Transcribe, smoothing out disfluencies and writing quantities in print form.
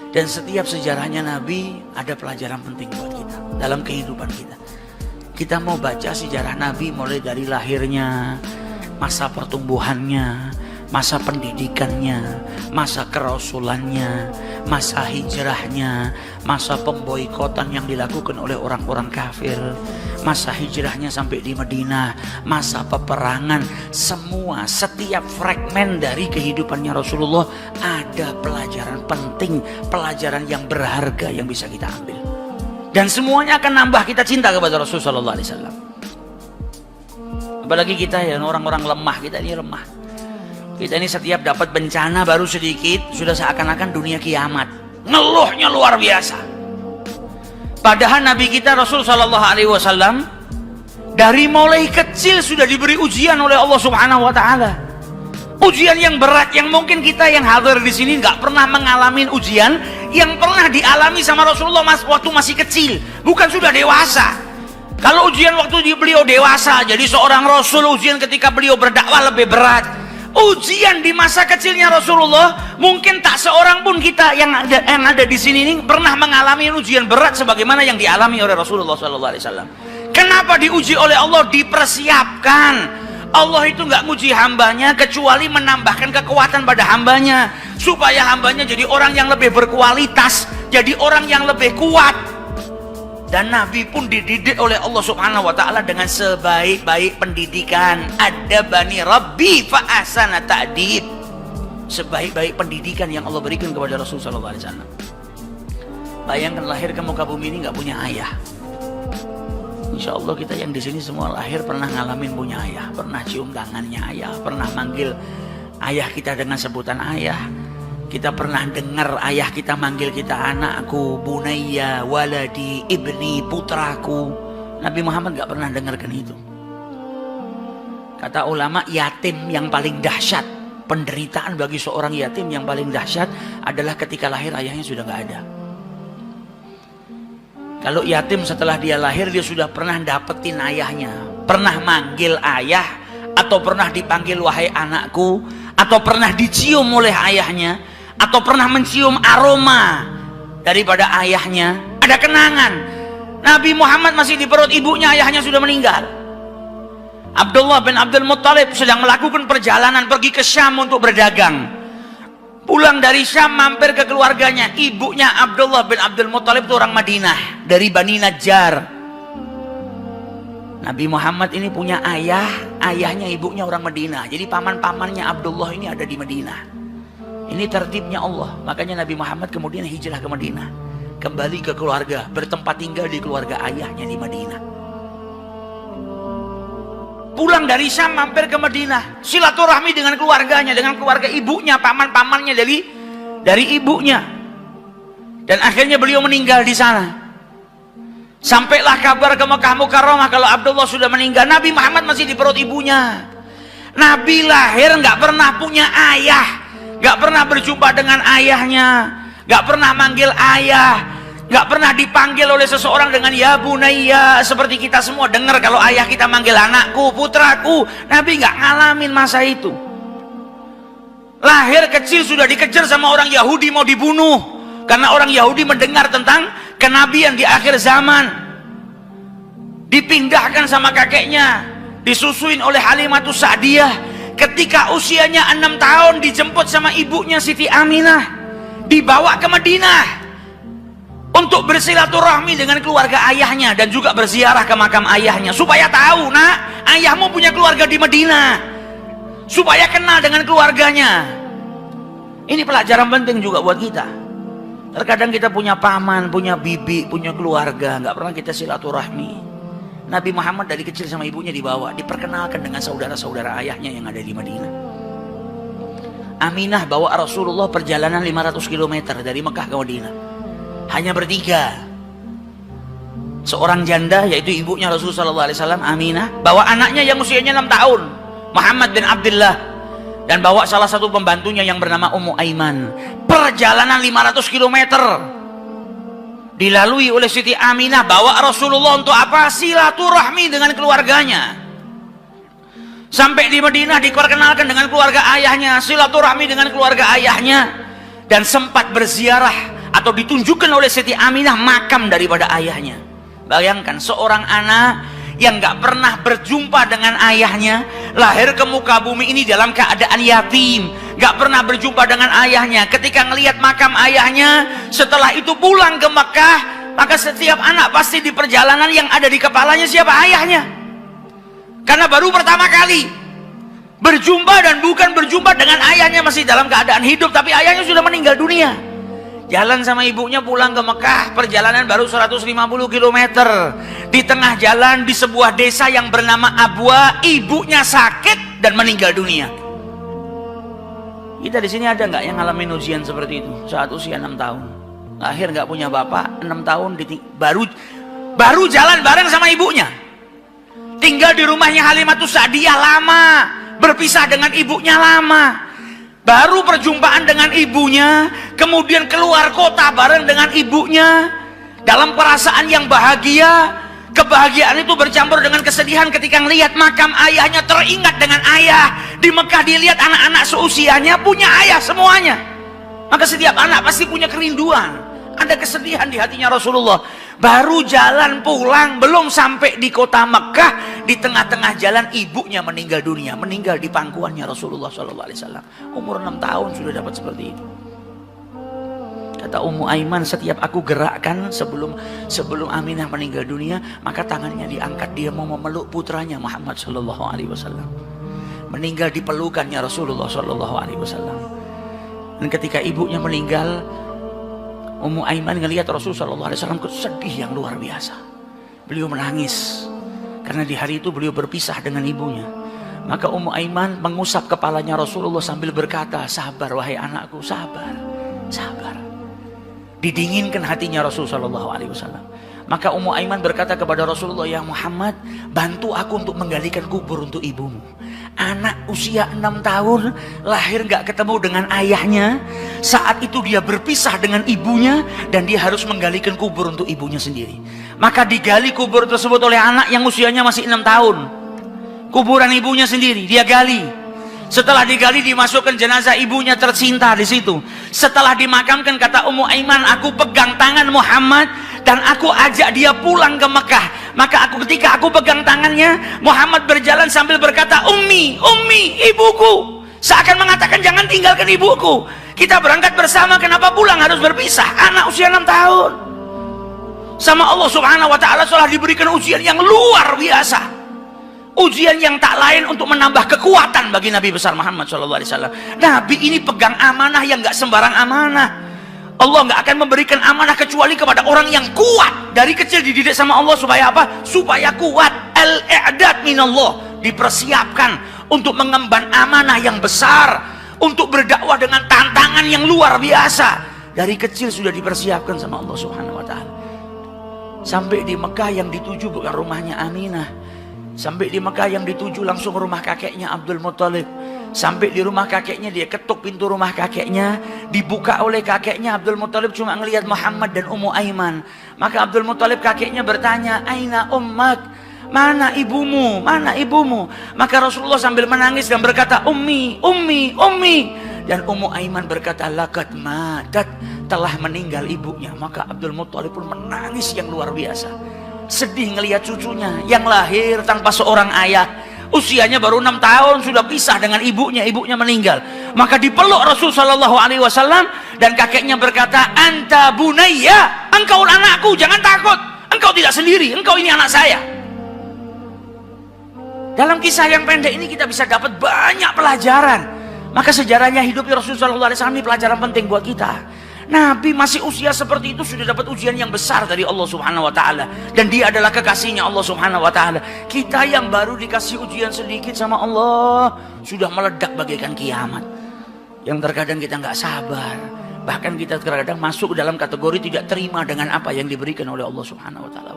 Dan setiap sejarahnya Nabi ada pelajaran penting buat kita dalam kehidupan kita. Kita mau baca sejarah Nabi mulai dari lahirnya, masa pertumbuhannya, masa pendidikannya, masa kerasulannya, masa hijrahnya, masa pemboikotan yang dilakukan oleh orang-orang kafir, masa hijrahnya sampai di Madinah, masa peperangan. Semua, setiap fragmen dari kehidupannya Rasulullah ada pelajaran penting, pelajaran yang berharga yang bisa kita ambil. Dan semuanya akan nambah kita cinta kepada Rasulullah SAW. Apalagi kita yang orang-orang lemah, kita ini lemah. Kita ini setiap dapat bencana baru sedikit sudah seakan-akan dunia kiamat. Ngeluhnya luar biasa. Padahal Nabi kita Rasul Shallallahu Alaihi Wasallam dari mulai kecil sudah diberi ujian oleh Allah Subhanahu Wa Taala. Ujian yang berat yang mungkin kita yang hadir di sini nggak pernah mengalami ujian yang pernah dialami sama Rasulullah waktu masih kecil, bukan sudah dewasa. Kalau ujian waktu beliau dewasa jadi seorang Rasul, ujian ketika beliau berdakwah lebih berat. Ujian di masa kecilnya Rasulullah mungkin tak seorang pun kita yang ada di sini ini pernah mengalami ujian berat sebagaimana yang dialami oleh Rasulullah SAW. Kenapa diuji oleh Allah? Dipersiapkan. Allah itu nggak nguji hambanya kecuali menambahkan kekuatan pada hambanya supaya hambanya jadi orang yang lebih berkualitas, jadi orang yang lebih kuat. Dan Nabi pun dididik oleh Allah Subhanahu Wa Taala dengan sebaik-baik pendidikan. Adabani Rabbi fa ahsana ta'dib. Sebaik-baik pendidikan yang Allah berikan kepada Rasulullah SAW. Bayangkan lahir ke muka bumi ini nggak punya ayah. Insya Allah kita yang di sini semua lahir pernah ngalamin punya ayah, pernah cium tangannya ayah, pernah manggil ayah kita dengan sebutan ayah. Kita pernah dengar ayah kita manggil kita anakku, bunayya, waladi, ibni, putraku. Nabi Muhammad gak pernah dengarkan itu. Kata ulama, yatim yang paling dahsyat, penderitaan bagi seorang yatim yang paling dahsyat adalah ketika lahir ayahnya sudah gak ada. Kalau yatim setelah dia lahir dia sudah pernah dapetin ayahnya, pernah manggil ayah, atau pernah dipanggil wahai anakku, atau pernah dicium oleh ayahnya, atau pernah mencium aroma daripada ayahnya, ada kenangan. Nabi Muhammad masih di perut ibunya, ayahnya sudah meninggal. Abdullah bin Abdul Muttalib sedang melakukan perjalanan pergi ke Syam untuk berdagang. Pulang dari Syam mampir ke keluarganya. Ibunya Abdullah bin Abdul Muttalib itu orang Madinah, dari Bani Najjar. Nabi Muhammad ini punya ayah, ayahnya ibunya orang Madinah. Jadi paman-pamannya Abdullah ini ada di Madinah. Ini tertibnya Allah. Makanya Nabi Muhammad kemudian hijrah ke Madinah, kembali ke keluarga, bertempat tinggal di keluarga ayahnya di Madinah. Pulang dari Syam mampir ke Madinah, silaturahmi dengan keluarganya, dengan keluarga ibunya, paman-pamannya dari ibunya. Dan akhirnya beliau meninggal di sana. Sampailah kabar ke Mekah Mukarramah kalau Abdullah sudah meninggal. Nabi Muhammad masih di perut ibunya. Nabi lahir nggak pernah punya ayah, nggak pernah berjumpa dengan ayahnya, nggak pernah manggil ayah, nggak pernah dipanggil oleh seseorang dengan ya bunayya seperti kita semua dengar kalau ayah kita manggil anakku, putraku. Nabi nggak ngalamin masa itu. Lahir kecil sudah dikejar sama orang Yahudi mau dibunuh karena orang Yahudi mendengar tentang kenabian di akhir zaman. Dipindahkan sama kakeknya, disusuin oleh Halimatus Sa'diyah. Ketika usianya 6 tahun dijemput sama ibunya Siti Aminah, dibawa ke Madinah untuk bersilaturahmi dengan keluarga ayahnya dan juga berziarah ke makam ayahnya supaya tahu, nak, ayahmu punya keluarga di Madinah, supaya kenal dengan keluarganya. Ini pelajaran penting juga buat kita. Terkadang kita punya paman, punya bibi, punya keluarga, nggak pernah kita silaturahmi. Nabi Muhammad dari kecil sama ibunya dibawa, diperkenalkan dengan saudara-saudara ayahnya yang ada di Madinah. Aminah bawa Rasulullah perjalanan 500 km dari Mekah ke Madinah. Hanya bertiga. Seorang janda yaitu ibunya Rasulullah SAW, Aminah, bawa anaknya yang usianya 6 tahun, Muhammad bin Abdullah, dan bawa salah satu pembantunya yang bernama Ummu Aiman. Perjalanan 500 km dilalui oleh Siti Aminah, bawa Rasulullah untuk apa? Silaturahmi dengan keluarganya. Sampai di Madinah diperkenalkan dengan keluarga ayahnya, silaturahmi dengan keluarga ayahnya, dan sempat berziarah atau ditunjukkan oleh Siti Aminah makam daripada ayahnya. Bayangkan seorang anak yang gak pernah berjumpa dengan ayahnya, lahir ke muka bumi ini dalam keadaan yatim, gak pernah berjumpa dengan ayahnya. Ketika ngelihat makam ayahnya, setelah itu pulang ke Mekah, maka setiap anak pasti di perjalanan yang ada di kepalanya siapa? Ayahnya. Karena baru pertama kali berjumpa, dan bukan berjumpa dengan ayahnya masih dalam keadaan hidup, tapi ayahnya sudah meninggal dunia. Jalan sama ibunya pulang ke Mekah, perjalanan baru 150 km. Di tengah jalan di sebuah desa yang bernama Abwa, ibunya sakit dan meninggal dunia. Kita di sini ada nggak yang ngalamin ujian seperti itu saat usia 6 tahun? Lahir nggak punya bapak, 6 tahun baru jalan bareng sama ibunya. Tinggal di rumahnya Halimatus Sa'diyah lama, berpisah dengan ibunya lama. Baru perjumpaan dengan ibunya, kemudian keluar kota bareng dengan ibunya, dalam perasaan yang bahagia. Kebahagiaan itu bercampur dengan kesedihan ketika melihat makam ayahnya, teringat dengan ayah. Di Mekah dilihat anak-anak seusianya punya ayah semuanya. Maka setiap anak pasti punya kerinduan, ada kesedihan di hatinya Rasulullah. Baru jalan pulang, belum sampai di kota Mekah, di tengah-tengah jalan ibunya meninggal dunia, meninggal di pangkuannya Rasulullah SAW. Umur 6 tahun sudah dapat seperti itu. Kata Ummu Aiman, setiap aku gerakkan sebelum Aminah meninggal dunia, maka tangannya diangkat, dia mau memeluk putranya Muhammad SAW. Meninggal di pelukannya Rasulullah SAW. Dan ketika ibunya meninggal, Ummu Aiman ngelihat Rasulullah SAW sedih yang luar biasa. Beliau menangis karena di hari itu beliau berpisah dengan ibunya. Maka Ummu Aiman mengusap kepalanya Rasulullah sambil berkata, sabar wahai anakku, sabar, sabar. Didinginkan hatinya Rasulullah SAW. Maka Ummu Aiman berkata kepada Rasulullah, ya Muhammad, bantu aku untuk menggalikan kubur untuk ibumu. Anak usia 6 tahun, lahir gak ketemu dengan ayahnya. Saat itu dia berpisah dengan ibunya, dan dia harus menggalikan kubur untuk ibunya sendiri. Maka digali kubur tersebut oleh anak yang usianya masih 6 tahun. Kuburan ibunya sendiri, dia gali. Setelah digali, dimasukkan jenazah ibunya tercinta di situ. Setelah dimakamkan, kata Ummu Aiman, aku pegang tangan Muhammad dan aku ajak dia pulang ke Mekah. Maka ketika aku pegang tangannya, Muhammad berjalan sambil berkata, Ummi, Ummi, ibuku. Seakan mengatakan, jangan tinggalkan ibuku. Kita berangkat bersama, kenapa pulang harus berpisah? Anak usia 6 tahun. Sama Allah Subhanahu wa Ta'ala telah diberikan ujian yang luar biasa. Ujian yang tak lain untuk menambah kekuatan bagi Nabi besar Muhammad SAW. Nabi ini pegang amanah yang gak sembarang amanah. Allah gak akan memberikan amanah kecuali kepada orang yang kuat. Dari kecil dididik sama Allah supaya apa? Supaya kuat. Al-i'dad minallah, dipersiapkan untuk mengemban amanah yang besar, untuk berdakwah dengan tantangan yang luar biasa. Dari kecil sudah dipersiapkan sama Allah Subhanahu wa Ta'ala. Sampai di Mekah yang dituju bukan rumahnya Aminah. Sampai di Mekah yang dituju langsung rumah kakeknya Abdul Muttalib. Sampai di rumah kakeknya, dia ketuk pintu rumah kakeknya, dibuka oleh kakeknya. Abdul Muttalib cuma ngelihat Muhammad dan Ummu Aiman. Maka Abdul Muttalib kakeknya bertanya, Aina ummak, mana ibumu, mana ibumu? Maka Rasulullah sambil menangis dan berkata, Ummi, Ummi, Ummi. Dan Ummu Aiman berkata, laqad matat, telah meninggal ibunya. Maka Abdul Muttalib pun menangis yang luar biasa. Sedih ngelihat cucunya yang lahir tanpa seorang ayah, usianya baru 6 tahun sudah pisah dengan ibunya, ibunya meninggal. Maka dipeluk Rasul Shallallahu Alaihi Wasallam dan kakeknya berkata, anta bunayya, engkau anakku, jangan takut, engkau tidak sendiri, engkau ini anak saya. Dalam kisah yang pendek ini kita bisa dapat banyak pelajaran. Maka sejarahnya hidupnya Rasul Shallallahu Alaihi Wasallam ini pelajaran penting buat kita. Nabi masih usia seperti itu sudah dapat ujian yang besar dari Allah Subhanahu wa Ta'ala, dan dia adalah kekasihnya Allah Subhanahu wa Ta'ala. Kita yang baru dikasih ujian sedikit sama Allah sudah meledak bagaikan kiamat, yang terkadang kita nggak sabar, bahkan kita terkadang masuk dalam kategori tidak terima dengan apa yang diberikan oleh Allah Subhanahu wa Ta'ala.